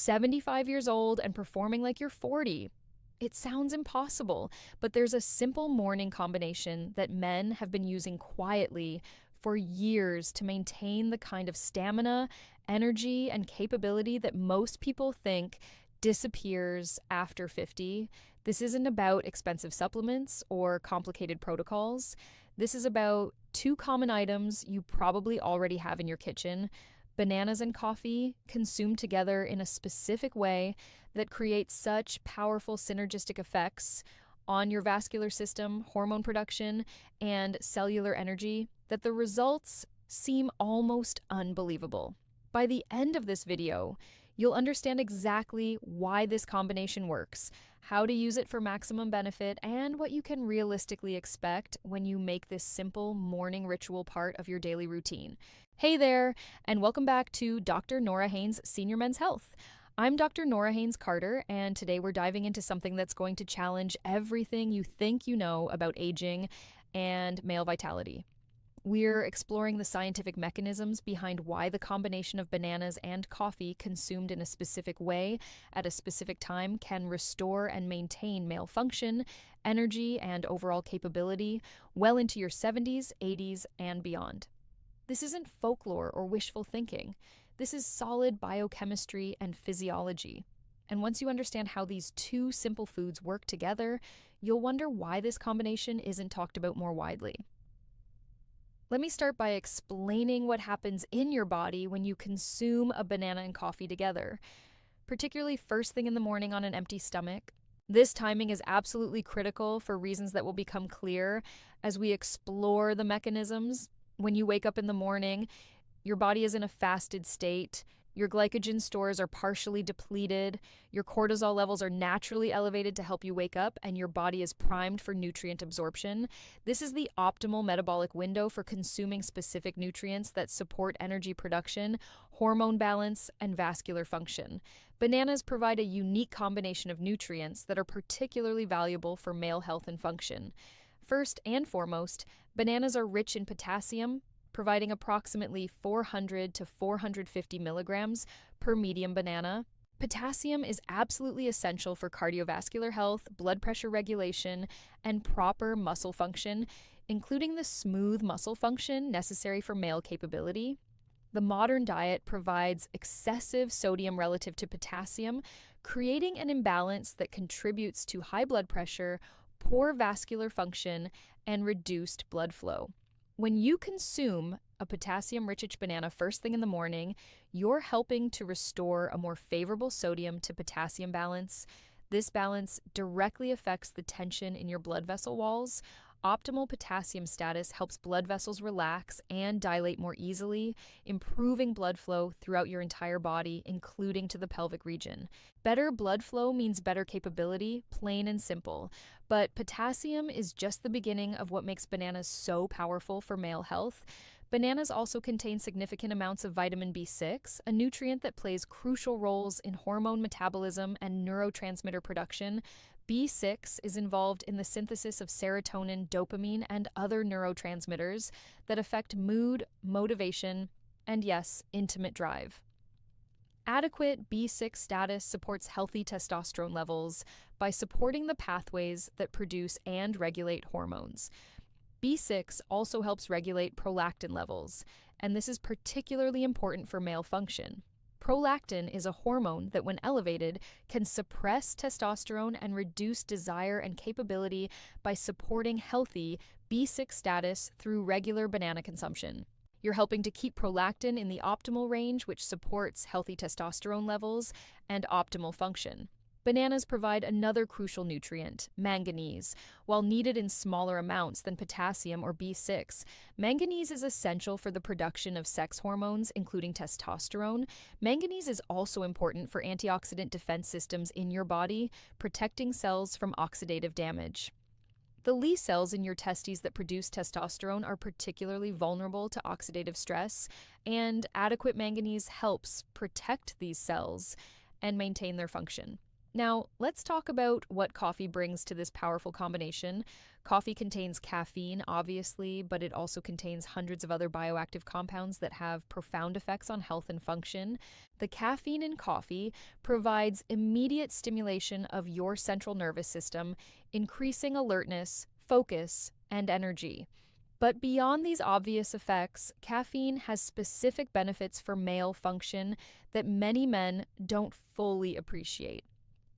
75 years old and performing like you're 40. It sounds impossible, but there's a simple morning combination that men have been using quietly for years to maintain the kind of stamina, energy, and capability that most people think disappears after 50. This isn't about expensive supplements or complicated protocols. This is about two common items you probably already have in your kitchen: bananas and coffee consumed together in a specific way that creates such powerful synergistic effects on your vascular system, hormone production, and cellular energy that the results seem almost unbelievable. By the end of this video, you'll understand exactly why this combination works, how to use it for maximum benefit, and what you can realistically expect when you make this simple morning ritual part of your daily routine. Hey there, and welcome back to Dr. Norah Haines' Senior Men's Health. I'm Dr. Norah Haines Carter, and today we're diving into something that's going to challenge everything you think you know about aging and male vitality. We're exploring the scientific mechanisms behind why the combination of bananas and coffee consumed in a specific way at a specific time can restore and maintain male function, energy, and overall capability well into your 70s, 80s, and beyond. This isn't folklore or wishful thinking. This is solid biochemistry and physiology. And once you understand how these two simple foods work together, you'll wonder why this combination isn't talked about more widely. Let me start by explaining what happens in your body when you consume a banana and coffee together, particularly first thing in the morning on an empty stomach. This timing is absolutely critical for reasons that will become clear as we explore the mechanisms. When you wake up in the morning, your body is in a fasted state. Your glycogen stores are partially depleted. Your cortisol levels are naturally elevated to help you wake up, and your body is primed for nutrient absorption. This is the optimal metabolic window for consuming specific nutrients that support energy production, hormone balance, and vascular function. Bananas provide a unique combination of nutrients that are particularly valuable for male health and function. First and foremost, bananas are rich in potassium, providing approximately 400 to 450 milligrams per medium banana. Potassium is absolutely essential for cardiovascular health, blood pressure regulation, and proper muscle function, including the smooth muscle function necessary for male capability. The modern diet provides excessive sodium relative to potassium, creating an imbalance that contributes to high blood pressure, poor vascular function, and reduced blood flow. When you consume a potassium-rich banana first thing in the morning, you're helping to restore a more favorable sodium to potassium balance. This balance directly affects the tension in your blood vessel walls. Optimal potassium status helps blood vessels relax and dilate more easily, improving blood flow throughout your entire body, including to the pelvic region. Better blood flow means better capability, plain and simple. But potassium is just the beginning of what makes bananas so powerful for male health. Bananas also contain significant amounts of vitamin B6, a nutrient that plays crucial roles in hormone metabolism and neurotransmitter production. B6 is involved in the synthesis of serotonin, dopamine, and other neurotransmitters that affect mood, motivation, and yes, intimate drive. Adequate B6 status supports healthy testosterone levels by supporting the pathways that produce and regulate hormones. B6 also helps regulate prolactin levels, and this is particularly important for male function. Prolactin is a hormone that, when elevated, can suppress testosterone and reduce desire and capability by supporting healthy B6 status through regular banana consumption. You're helping to keep prolactin in the optimal range, which supports healthy testosterone levels and optimal function. Bananas provide another crucial nutrient, manganese. While needed in smaller amounts than potassium or B6, manganese is essential for the production of sex hormones, including testosterone. Manganese is also important for antioxidant defense systems in your body, protecting cells from oxidative damage. The Lee cells in your testes that produce testosterone are particularly vulnerable to oxidative stress, and adequate manganese helps protect these cells and maintain their function. Now, let's talk about what coffee brings to this powerful combination. Coffee contains caffeine, obviously, but it also contains hundreds of other bioactive compounds that have profound effects on health and function. The caffeine in coffee provides immediate stimulation of your central nervous system, increasing alertness, focus, and energy. But beyond these obvious effects, caffeine has specific benefits for male function that many men don't fully appreciate.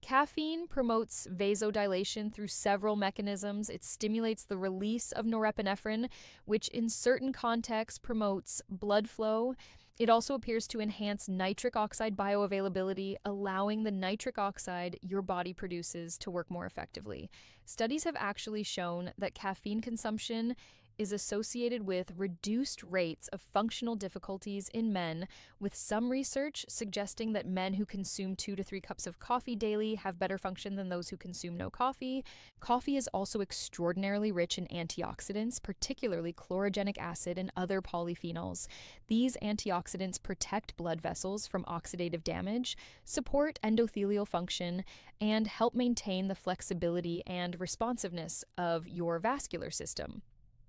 Caffeine promotes vasodilation through several mechanisms. It stimulates the release of norepinephrine, which in certain contexts promotes blood flow. It also appears to enhance nitric oxide bioavailability, allowing the nitric oxide your body produces to work more effectively. Studies have actually shown that caffeine consumption is associated with reduced rates of functional difficulties in men, with some research suggesting that men who consume 2 to 3 cups of coffee daily have better function than those who consume no coffee. Coffee is also extraordinarily rich in antioxidants, particularly chlorogenic acid and other polyphenols. These antioxidants protect blood vessels from oxidative damage, support endothelial function, and help maintain the flexibility and responsiveness of your vascular system.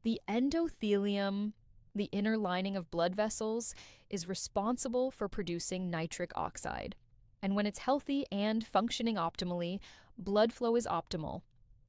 The endothelium, the inner lining of blood vessels, is responsible for producing nitric oxide. And when it's healthy and functioning optimally, blood flow is optimal.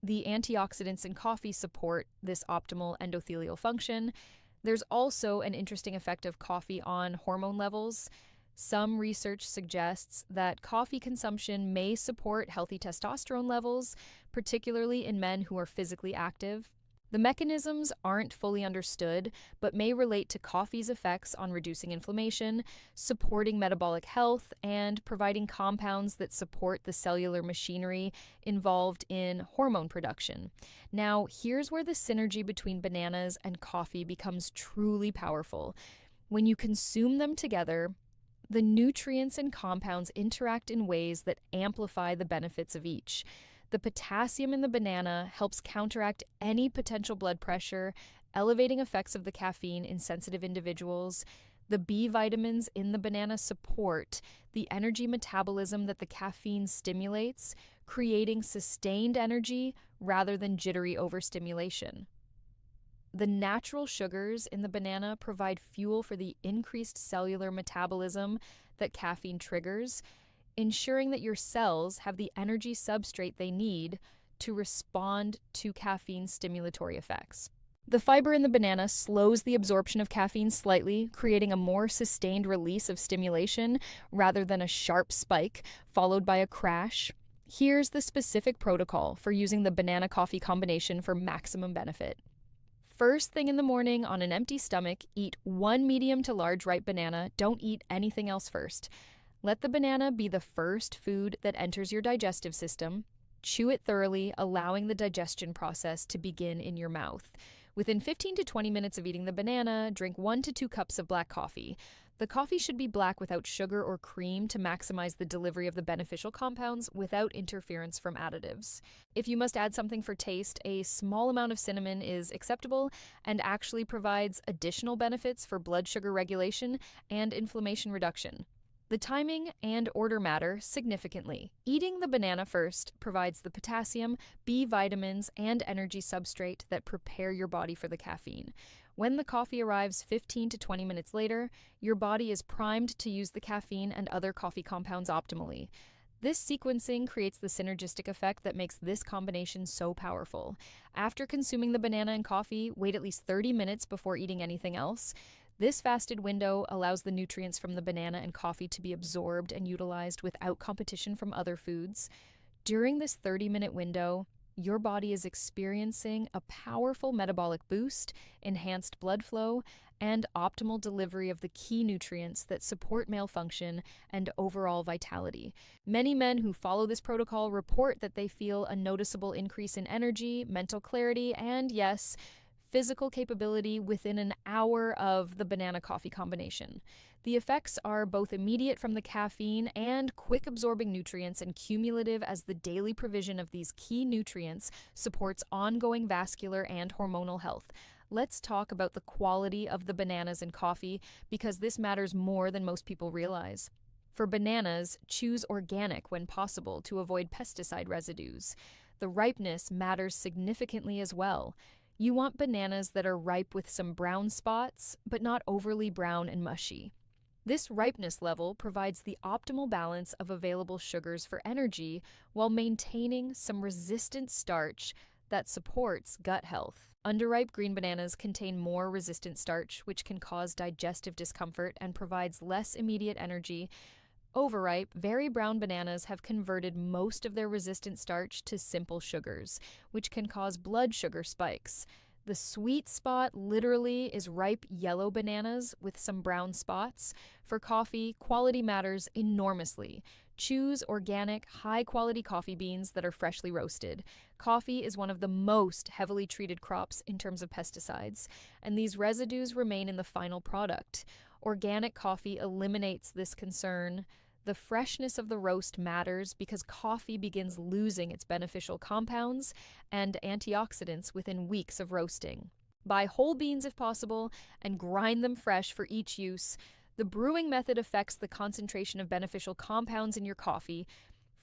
The antioxidants in coffee support this optimal endothelial function. There's also an interesting effect of coffee on hormone levels. Some research suggests that coffee consumption may support healthy testosterone levels, particularly in men who are physically active. The mechanisms aren't fully understood, but may relate to coffee's effects on reducing inflammation, supporting metabolic health, and providing compounds that support the cellular machinery involved in hormone production. Now, here's where the synergy between bananas and coffee becomes truly powerful. When you consume them together, the nutrients and compounds interact in ways that amplify the benefits of each. The potassium in the banana helps counteract any potential blood pressure, elevating effects of the caffeine in sensitive individuals. The B vitamins in the banana support the energy metabolism that the caffeine stimulates, creating sustained energy rather than jittery overstimulation. The natural sugars in the banana provide fuel for the increased cellular metabolism that caffeine triggers, ensuring that your cells have the energy substrate they need to respond to caffeine stimulatory effects. The fiber in the banana slows the absorption of caffeine slightly, creating a more sustained release of stimulation rather than a sharp spike followed by a crash. Here's the specific protocol for using the banana-coffee combination for maximum benefit. First thing in the morning on an empty stomach, eat 1 medium to large ripe banana. Don't eat anything else first. Let the banana be the first food that enters your digestive system. Chew it thoroughly, allowing the digestion process to begin in your mouth. Within 15 to 20 minutes of eating the banana, drink 1 to 2 cups of black coffee. The coffee should be black without sugar or cream to maximize the delivery of the beneficial compounds without interference from additives. If you must add something for taste, a small amount of cinnamon is acceptable and actually provides additional benefits for blood sugar regulation and inflammation reduction. The timing and order matter significantly. Eating the banana first provides the potassium, B vitamins, and energy substrate that prepare your body for the caffeine. When the coffee arrives 15 to 20 minutes later, your body is primed to use the caffeine and other coffee compounds optimally. This sequencing creates the synergistic effect that makes this combination so powerful. After consuming the banana and coffee, wait at least 30 minutes before eating anything else. This fasted window allows the nutrients from the banana and coffee to be absorbed and utilized without competition from other foods. During this 30-minute window, your body is experiencing a powerful metabolic boost, enhanced blood flow, and optimal delivery of the key nutrients that support male function and overall vitality. Many men who follow this protocol report that they feel a noticeable increase in energy, mental clarity, and yes, physical capability within an hour of the banana-coffee combination. The effects are both immediate from the caffeine and quick-absorbing nutrients, and cumulative as the daily provision of these key nutrients supports ongoing vascular and hormonal health. Let's talk about the quality of the bananas and coffee, because this matters more than most people realize. For bananas, choose organic when possible to avoid pesticide residues. The ripeness matters significantly as well. You want bananas that are ripe with some brown spots, but not overly brown and mushy. This ripeness level provides the optimal balance of available sugars for energy while maintaining some resistant starch that supports gut health. Underripe green bananas contain more resistant starch, which can cause digestive discomfort and provides less immediate energy. Overripe, very brown bananas have converted most of their resistant starch to simple sugars, which can cause blood sugar spikes. The sweet spot literally is ripe yellow bananas with some brown spots. For coffee, quality matters enormously. Choose organic, high-quality coffee beans that are freshly roasted. Coffee is one of the most heavily treated crops in terms of pesticides, and these residues remain in the final product. Organic coffee eliminates this concern. The freshness of the roast matters because coffee begins losing its beneficial compounds and antioxidants within weeks of roasting. Buy whole beans if possible and grind them fresh for each use. The brewing method affects the concentration of beneficial compounds in your coffee.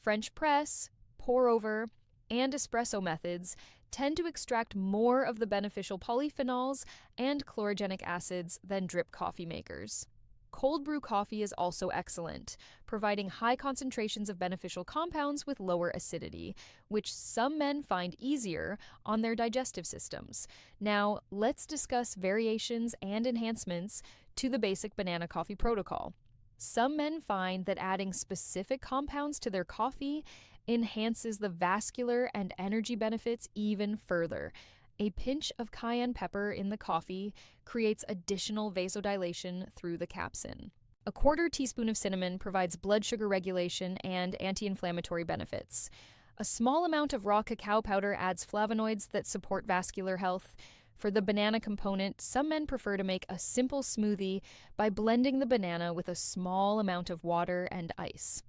French press, pour over, and espresso methods tend to extract more of the beneficial polyphenols and chlorogenic acids than drip coffee makers. Cold brew coffee is also excellent, providing high concentrations of beneficial compounds with lower acidity, which some men find easier on their digestive systems. Now, let's discuss variations and enhancements to the basic banana coffee protocol. Some men find that adding specific compounds to their coffee enhances the vascular and energy benefits even further. A pinch of cayenne pepper in the coffee creates additional vasodilation through the capsaicin. A quarter teaspoon of cinnamon provides blood sugar regulation and anti-inflammatory benefits. A small amount of raw cacao powder adds flavonoids that support vascular health. For the banana component, some men prefer to make a simple smoothie by blending the banana with a small amount of water and ice.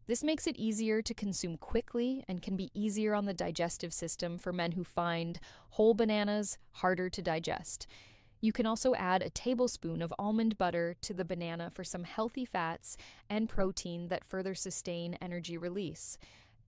This makes it easier to consume quickly and can be easier on the digestive system for men who find whole bananas harder to digest. You can also add a tablespoon of almond butter to the banana for some healthy fats and protein that further sustain energy release.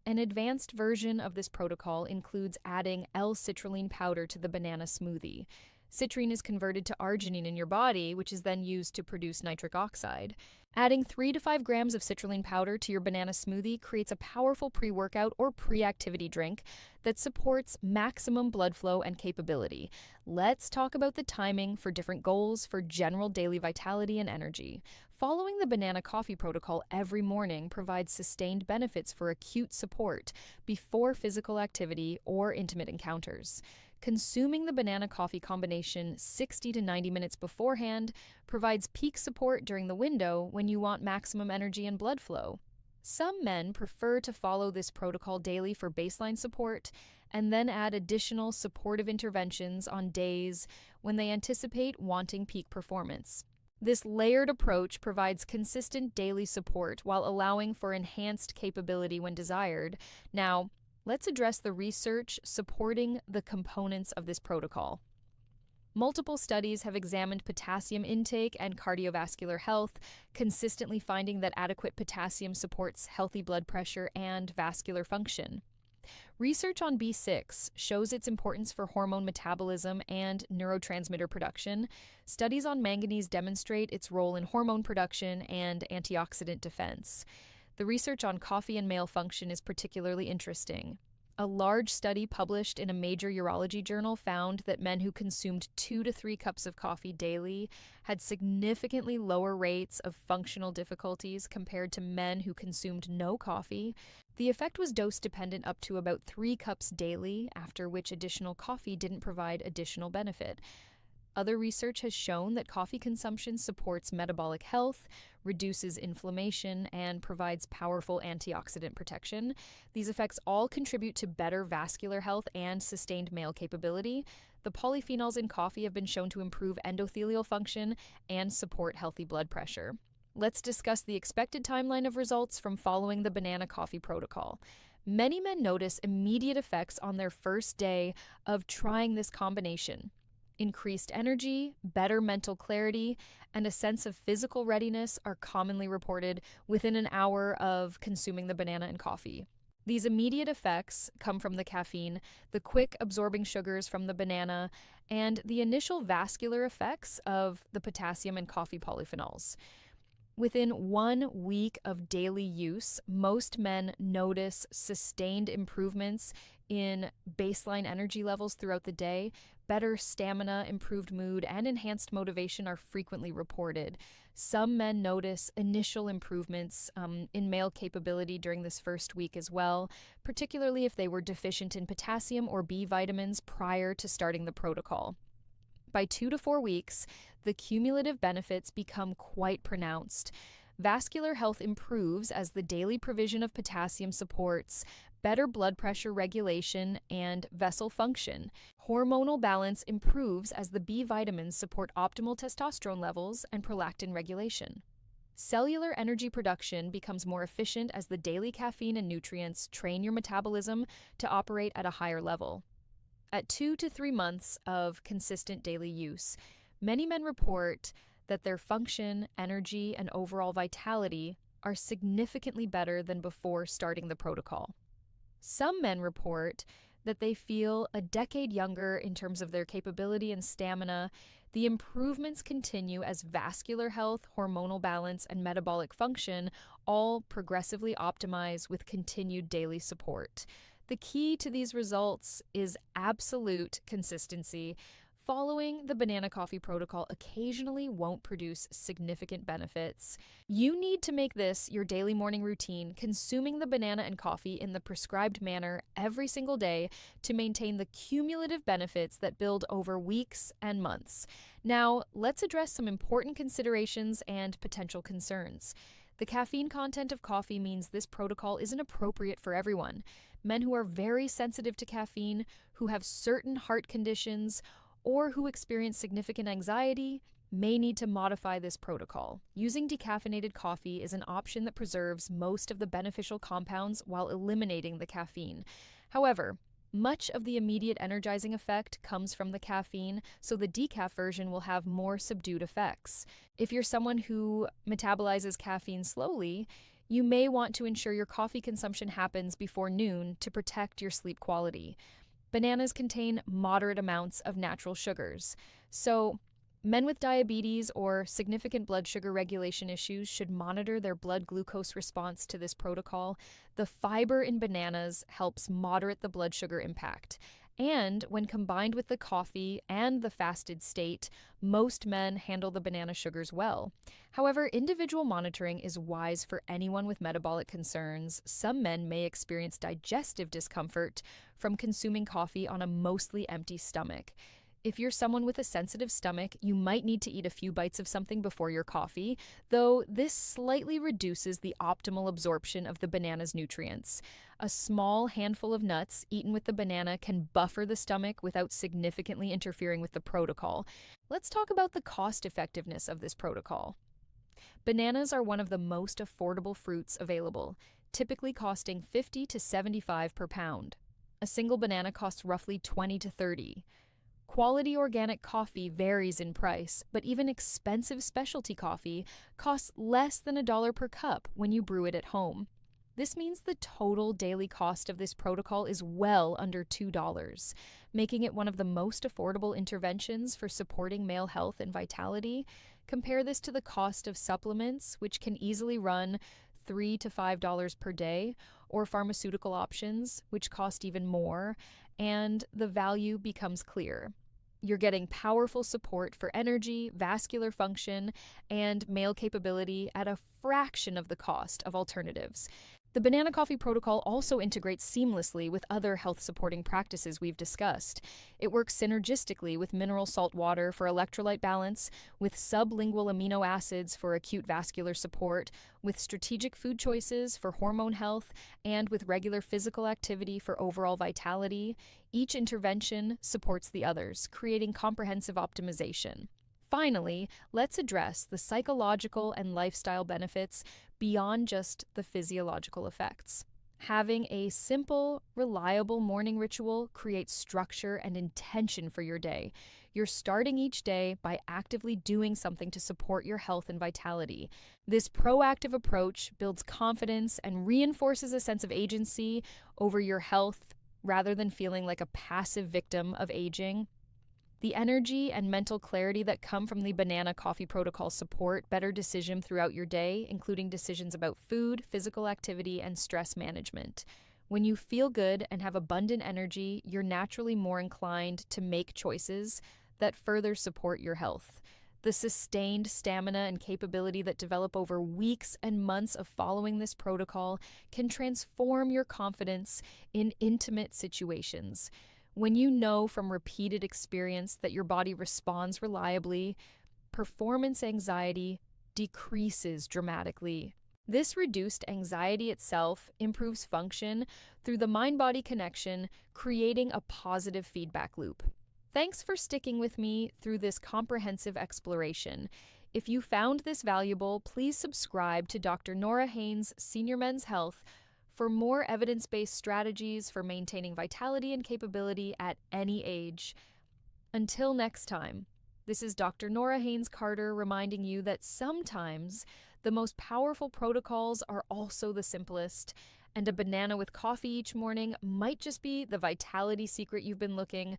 An advanced version of this protocol includes adding L-citrulline powder to the banana smoothie. Citrine is converted to arginine in your body, which is then used to produce nitric oxide. Adding 3 to 5 grams of citrulline powder to your banana smoothie creates a powerful pre-workout or pre-activity drink that supports maximum blood flow and capability. Let's talk about the timing for different goals for general daily vitality and energy. Following the banana coffee protocol every morning provides sustained benefits for acute support before physical activity or intimate encounters. Consuming the banana coffee combination 60 to 90 minutes beforehand provides peak support during the window when you want maximum energy and blood flow. Some men prefer to follow this protocol daily for baseline support and then add additional supportive interventions on days when they anticipate wanting peak performance. This layered approach provides consistent daily support while allowing for enhanced capability when desired. Now, let's address the research supporting the components of this protocol. Multiple studies have examined potassium intake and cardiovascular health, consistently finding that adequate potassium supports healthy blood pressure and vascular function. Research on B6 shows its importance for hormone metabolism and neurotransmitter production. Studies on manganese demonstrate its role in hormone production and antioxidant defense. The research on coffee and male function is particularly interesting. A large study published in a major urology journal found that men who consumed 2 to 3 cups of coffee daily had significantly lower rates of functional difficulties compared to men who consumed no coffee. The effect was dose-dependent up to about 3 cups daily, after which additional coffee didn't provide additional benefit. Other research has shown that coffee consumption supports metabolic health, reduces inflammation, and provides powerful antioxidant protection. These effects all contribute to better vascular health and sustained male capability. The polyphenols in coffee have been shown to improve endothelial function and support healthy blood pressure. Let's discuss the expected timeline of results from following the banana coffee protocol. Many men notice immediate effects on their first day of trying this combination. Increased energy, better mental clarity, and a sense of physical readiness are commonly reported within an hour of consuming the banana and coffee. These immediate effects come from the caffeine, the quick absorbing sugars from the banana, and the initial vascular effects of the potassium and coffee polyphenols. Within 1 week of daily use, most men notice sustained improvements in baseline energy levels throughout the day. Better stamina, improved mood, and enhanced motivation are frequently reported. Some men notice initial improvements in male capability during this first week as well, particularly if they were deficient in potassium or B vitamins prior to starting the protocol. By 2 to 4 weeks, the cumulative benefits become quite pronounced. Vascular health improves as the daily provision of potassium supports better blood pressure regulation and vessel function. Hormonal balance improves as the B vitamins support optimal testosterone levels and prolactin regulation. Cellular energy production becomes more efficient as the daily caffeine and nutrients train your metabolism to operate at a higher level. At 2 to 3 months of consistent daily use, many men report that their function, energy, and overall vitality are significantly better than before starting the protocol. Some men report that they feel a decade younger in terms of their capability and stamina. The improvements continue as vascular health, hormonal balance, and metabolic function all progressively optimize with continued daily support. The key to these results is absolute consistency. Following the banana coffee protocol occasionally won't produce significant benefits. You need to make this your daily morning routine, consuming the banana and coffee in the prescribed manner every single day to maintain the cumulative benefits that build over weeks and months. Now, let's address some important considerations and potential concerns. The caffeine content of coffee means this protocol isn't appropriate for everyone. Men who are very sensitive to caffeine, who have certain heart conditions, or who experience significant anxiety may need to modify this protocol. Using decaffeinated coffee is an option that preserves most of the beneficial compounds while eliminating the caffeine. However, much of the immediate energizing effect comes from the caffeine, so the decaf version will have more subdued effects. If you're someone who metabolizes caffeine slowly, you may want to ensure your coffee consumption happens before noon to protect your sleep quality. Bananas contain moderate amounts of natural sugars, so men with diabetes or significant blood sugar regulation issues should monitor their blood glucose response to this protocol. The fiber in bananas helps moderate the blood sugar impact. And when combined with the coffee and the fasted state, most men handle the banana sugars well. However, individual monitoring is wise for anyone with metabolic concerns. Some men may experience digestive discomfort from consuming coffee on a mostly empty stomach. If you're someone with a sensitive stomach, you might need to eat a few bites of something before your coffee, though this slightly reduces the optimal absorption of the banana's nutrients. A small handful of nuts eaten with the banana can buffer the stomach without significantly interfering with the protocol. Let's talk about the cost effectiveness of this protocol. Bananas are one of the most affordable fruits available, typically costing $50 to $75 per pound. A single banana costs roughly $20 to $30. Quality organic coffee varies in price, but even expensive specialty coffee costs less than $1 per cup when you brew it at home. This means the total daily cost of this protocol is well under $2, making it one of the most affordable interventions for supporting male health and vitality. Compare this to the cost of supplements, which can easily run $3 to $5 per day, or pharmaceutical options, which cost even more, and the value becomes clear. You're getting powerful support for energy, vascular function, and male capability at a fraction of the cost of alternatives. The banana coffee protocol also integrates seamlessly with other health-supporting practices we've discussed. It works synergistically with mineral salt water for electrolyte balance, with sublingual amino acids for acute vascular support, with strategic food choices for hormone health, and with regular physical activity for overall vitality. Each intervention supports the others, creating comprehensive optimization. Finally, let's address the psychological and lifestyle benefits beyond just the physiological effects. Having a simple, reliable morning ritual creates structure and intention for your day. You're starting each day by actively doing something to support your health and vitality. This proactive approach builds confidence and reinforces a sense of agency over your health rather than feeling like a passive victim of aging. The energy and mental clarity that come from the banana coffee protocol support better decision throughout your day, including decisions about food, physical activity, and stress management. When you feel good and have abundant energy, you're naturally more inclined to make choices that further support your health. The sustained stamina and capability that develop over weeks and months of following this protocol can transform your confidence in intimate situations. When you know from repeated experience that your body responds reliably, performance anxiety decreases dramatically. This reduced anxiety itself improves function through the mind body connection, creating a positive feedback loop. Thanks for sticking with me through this comprehensive exploration. If you found this valuable, please subscribe to Dr. Norah Haines' Senior Men's Health for more evidence-based strategies for maintaining vitality and capability at any age. Until next time, this is Dr. Norah Haines Carter reminding you that sometimes the most powerful protocols are also the simplest, and a banana with coffee each morning might just be the vitality secret you've been looking